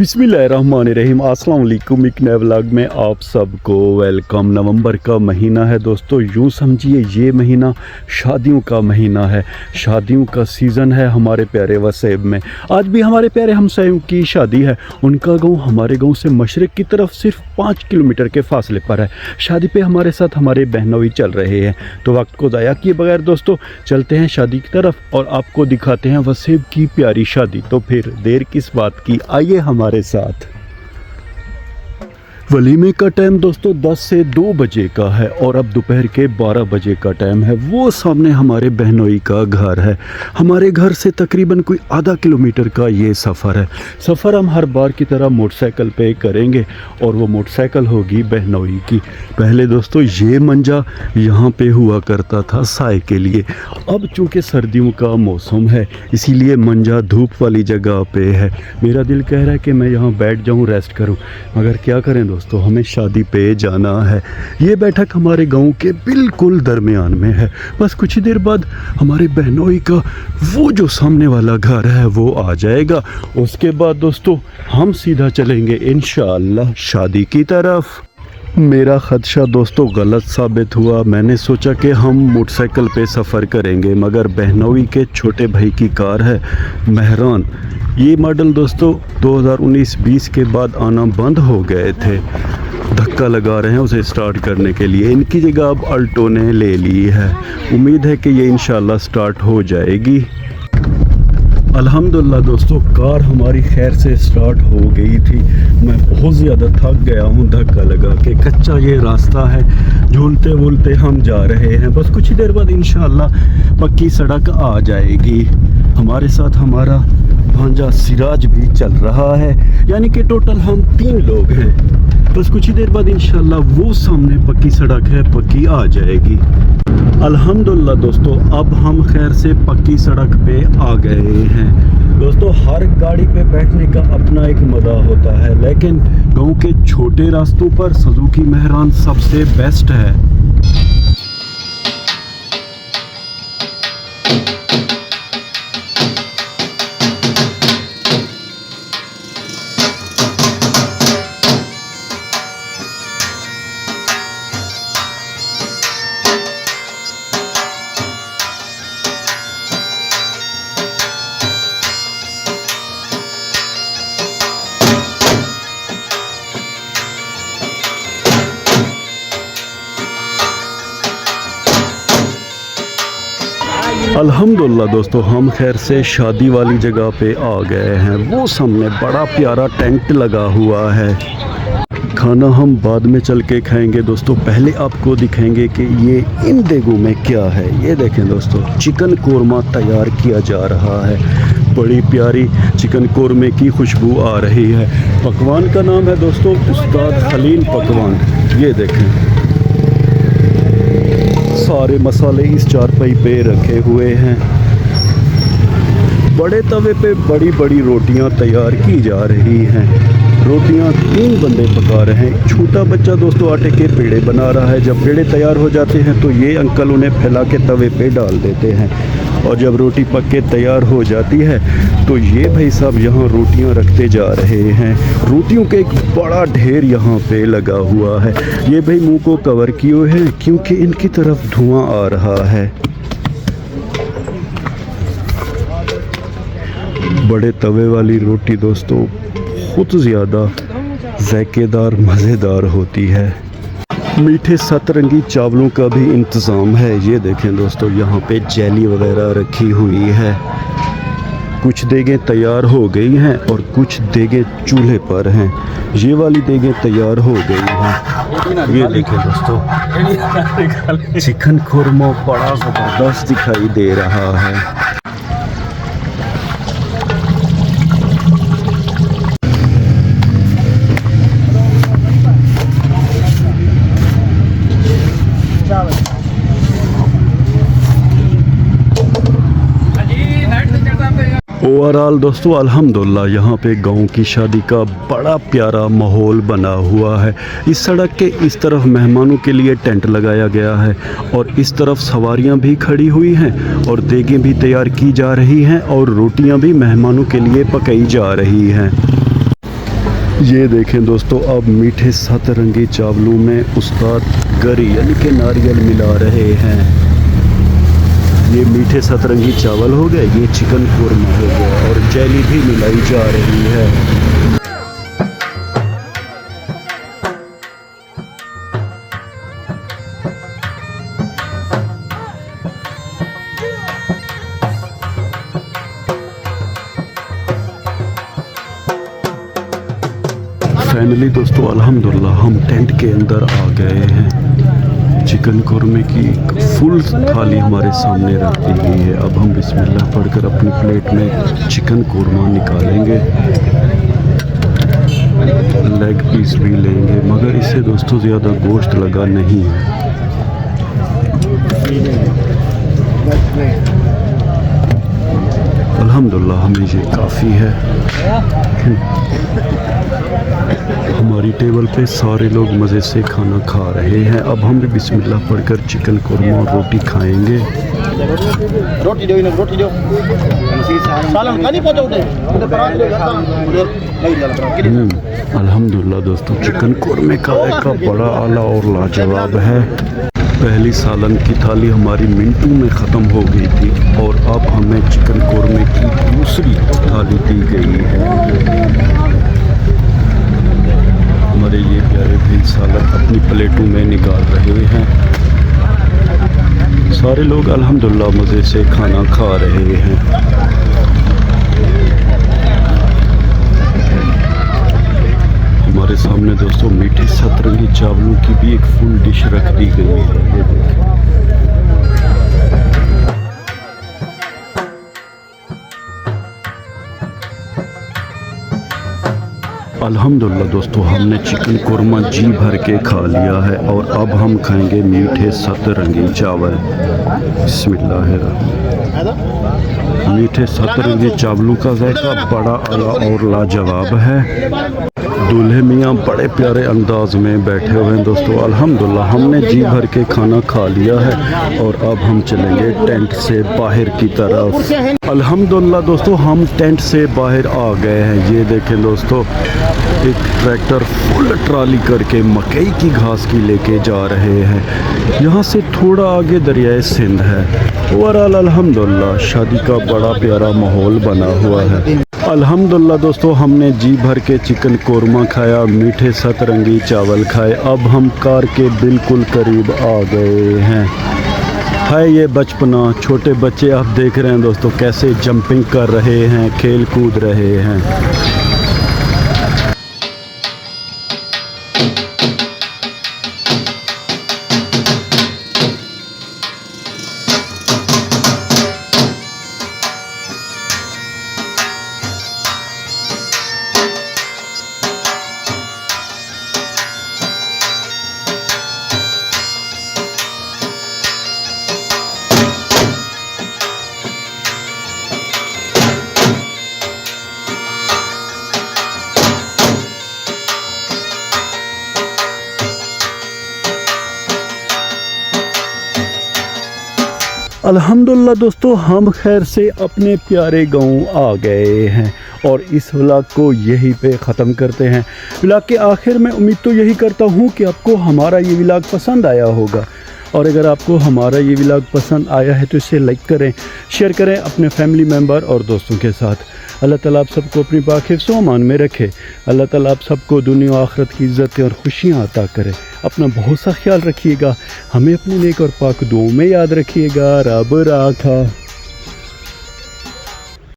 बिस्मिल्लाहिर्रहमानिर्रहीम। अस्सलाम वालेकुम। एक नए व्लॉग में आप सबको वेलकम। नवंबर का महीना है दोस्तों, यूँ समझिए ये महीना शादियों का महीना है, शादियों का सीज़न है हमारे प्यारे वसैब में। आज भी हमारे प्यारे हमसायों की शादी है। उनका गांव हमारे गांव से मशरक़ की तरफ सिर्फ 5 किलोमीटर के फासले पर है। शादी पे हमारे साथ हमारे बहनोई चल रहे हैं, तो वक्त को ज़ाया किए बगैर दोस्तों चलते हैं शादी की तरफ और आपको दिखाते हैं वसैब की प्यारी शादी। तो फिर देर किस बात की, आइए हमारे साथ। वलीमे का टाइम दोस्तों 10 से 2 बजे का है और अब दोपहर के 12 बजे का टाइम है। वो सामने हमारे बहनोई का घर है। हमारे घर से तकरीबन कोई आधा किलोमीटर का ये सफ़र है। सफ़र हम हर बार की तरह मोटरसाइकिल पे करेंगे और वो मोटरसाइकिल होगी बहनोई की। पहले दोस्तों ये मंजा यहाँ पे हुआ करता था साए के लिए। अब चूँकि सर्दियों का मौसम है इसीलिए मंजा धूप वाली जगह पे है। मेरा दिल कह रहा है कि मैं यहाँ बैठ जाऊँ, रेस्ट करूँ, मगर क्या करें दोस्तों, हमें शादी पे जाना है। ये बैठक हमारे गांव के बिल्कुल दरमियान में है। बस कुछ ही देर बाद हमारे बहनोई का वो जो सामने वाला घर है वो आ जाएगा। उसके बाद दोस्तों हम सीधा चलेंगे इंशाअल्लाह शादी की तरफ। मेरा ख़दशा दोस्तों गलत साबित हुआ। मैंने सोचा कि हम मोटरसाइकिल पे सफ़र करेंगे, मगर बहनोई के छोटे भाई की कार है मेहरान। ये मॉडल दोस्तों 2019-20 के बाद आना बंद हो गए थे। धक्का लगा रहे हैं उसे स्टार्ट करने के लिए। इनकी जगह अब अल्टो ने ले ली है। उम्मीद है कि ये इंशाल्लाह स्टार्ट हो जाएगी। अल्हम्दुलिल्लाह दोस्तों कार हमारी खैर से स्टार्ट हो गई थी। मैं बहुत ज़्यादा थक गया हूँ धक्का लगा के। कच्चा ये रास्ता है, झूलते वूलते हम जा रहे हैं। बस कुछ ही देर बाद इंशाअल्लाह पक्की सड़क आ जाएगी। हमारे साथ हमारा भांजा सिराज भी चल रहा है, यानी कि टोटल हम 3 लोग हैं। बस कुछ ही देर बाद इंशाअल्लाह वो सामने पक्की सड़क है, पक्की आ जाएगी। अल्हम्दुलिल्लाह दोस्तों अब हम खैर से पक्की सड़क पे आ गए हैं। दोस्तों हर गाड़ी पे बैठने का अपना एक मज़ा होता है, लेकिन गांव के छोटे रास्तों पर सुजुकी मेहरान सबसे बेस्ट है। अल्हम्दुलिल्लाह दोस्तों हम खैर से शादी वाली जगह पे आ गए हैं। वो सामने बड़ा प्यारा टेंट लगा हुआ है। खाना हम बाद में चल के खाएंगे दोस्तों, पहले आपको दिखाएंगे कि ये इन देगों में क्या है। ये देखें दोस्तों चिकन कोरमा तैयार किया जा रहा है। बड़ी प्यारी चिकन कोरमे की खुशबू आ रही है। पकवान का नाम है दोस्तों उस्ताद खलील पकवान। ये देखें सारे मसाले इस चारपाई पे रखे हुए हैं। बड़े तवे पे बड़ी बड़ी रोटियां तैयार की जा रही हैं। रोटियां 3 बंदे पका रहे हैं। छोटा बच्चा दोस्तों आटे के पेड़े बना रहा है। जब पेड़े तैयार हो जाते हैं तो ये अंकल उन्हें फैला के तवे पे डाल देते हैं और जब रोटी पक के तैयार हो जाती है तो ये भाई साहब यहाँ रोटियाँ रखते जा रहे हैं। रोटियों का एक बड़ा ढेर यहाँ पे लगा हुआ है। ये भाई मुंह को कवर किए हुए हैं क्योंकि इनकी तरफ धुआं आ रहा है। बड़े तवे वाली रोटी दोस्तों बहुत ज़्यादा ज़ायकेदार मज़ेदार होती है। मीठे सतरंगी चावलों का भी इंतज़ाम है। ये देखें दोस्तों यहाँ पे जेली वगैरह रखी हुई है। कुछ देगें तैयार हो गई हैं और कुछ देगें चूल्हे पर हैं। ये वाली देगें तैयार हो गई हैं। ये देखें दोस्तों चिकन खुरमा बड़ा ज़बरदस्त दिखाई दे रहा है। ओवरऑल दोस्तों अल्हम्दुलिल्लाह यहाँ पे गांव की शादी का बड़ा प्यारा माहौल बना हुआ है। इस सड़क के इस तरफ मेहमानों के लिए टेंट लगाया गया है और इस तरफ सवारियाँ भी खड़ी हुई हैं और देगें भी तैयार की जा रही हैं और रोटियाँ भी मेहमानों के लिए पकाई जा रही हैं। ये देखें दोस्तों, अब मीठे सतरंगी चावलों में उस्ताद गरी यानी कि नारियल मिला रहे हैं। ये मीठे सतरंगी चावल हो गए, ये चिकन कोरमा हो गया और जैली भी मिलाई जा रही है। फाइनली दोस्तों अल्हम्दुलिल्लाह हम टेंट के अंदर आ गए हैं। चिकन कोरमे की फुल थाली हमारे सामने रख दी गई है। अब हम बिस्मिल्लाह पढ़कर अपनी प्लेट में चिकन कोरमा निकालेंगे, लेग पीस भी लेंगे, मगर इससे दोस्तों ज़्यादा गोश्त लगा नहीं है। अल्हम्दुलिल्लाह हमें ये काफ़ी है। हमारी टेबल पे सारे लोग मज़े से खाना खा रहे हैं। अब हम भी बिस्मिल्लाह पढ़कर चिकन कोरमा और रोटी खाएंगे। अल्हम्दुलिल्लाह दोस्तों चिकन कोरमे का जायका बड़ा आला और लाजवाब है। पहली सालन की थाली हमारी मिनटों में ख़त्म हो गई थी और अब हमें चिकन कोरमे की दूसरी थाली दी गई है। हमारे ये प्यारे भाई सालन अपनी प्लेटों में निकाल रहे हैं। सारे लोग अल्हम्दुलिल्लाह मज़े से खाना खा रहे हैं। हमारे सामने दोस्तों मीठे सतरंगी चावलों की भी एक फुल डिश रख दी गई है। ये देखिए। अल्हम्दुलिल्लाह दोस्तों हमने चिकन कोरमा जी भर के खा लिया है और अब हम खाएंगे मीठे सतरंगी चावल। बिस्मिल्लाहिर्रहमानिर्रहीम। मीठे सतरंगी चावलों का जायका बड़ा आला और लाजवाब है। दूल्हे मियाँ बड़े प्यारे अंदाज में बैठे हुए हैं दोस्तों। अल्हम्दुलिल्लाह हमने जी भर के खाना खा लिया है और अब हम चलेंगे टेंट से बाहर की तरफ। अल्हम्दुलिल्लाह दोस्तों हम टेंट से बाहर आ गए हैं। ये देखें दोस्तों एक ट्रैक्टर फुल ट्राली करके मकई की घास की लेके जा रहे हैं। यहाँ से थोड़ा आगे दरियाए सिंध है। ओवरऑल अल्हम्दुलिल्लाह शादी का बड़ा प्यारा माहौल बना हुआ है। अल्हम्दुलिल्लाह दोस्तों हमने जी भर के चिकन कोरमा खाया, मीठे सतरंगी चावल खाए। अब हम कार के बिल्कुल करीब आ गए हैं। है ये बचपना, छोटे बच्चे आप देख रहे हैं दोस्तों कैसे जंपिंग कर रहे हैं, खेल कूद रहे हैं। अल्हम्दुलिल्लाह दोस्तों हम खैर से अपने प्यारे गांव आ गए हैं और इस व्लॉग को यहीं पे ख़त्म करते हैं। व्लॉग के आखिर में उम्मीद तो यही करता हूँ कि आपको हमारा ये व्लॉग पसंद आया होगा और अगर आपको हमारा ये व्लॉग पसंद आया है तो इसे लाइक करें, शेयर करें अपने फैमिली मेम्बर और दोस्तों के साथ। अल्लाह ताला आप सबको अपनी पाक हिफ्ज़ व अमान में रखे। अल्लाह ताला आप सबको दुनिया और आखिरत की इज़्ज़तें और खुशियाँ अता करे। अपना बहुत सा ख्याल रखिएगा, हमें अपनी नेक और पाक दुआओं में याद रखिएगा। रब राखा।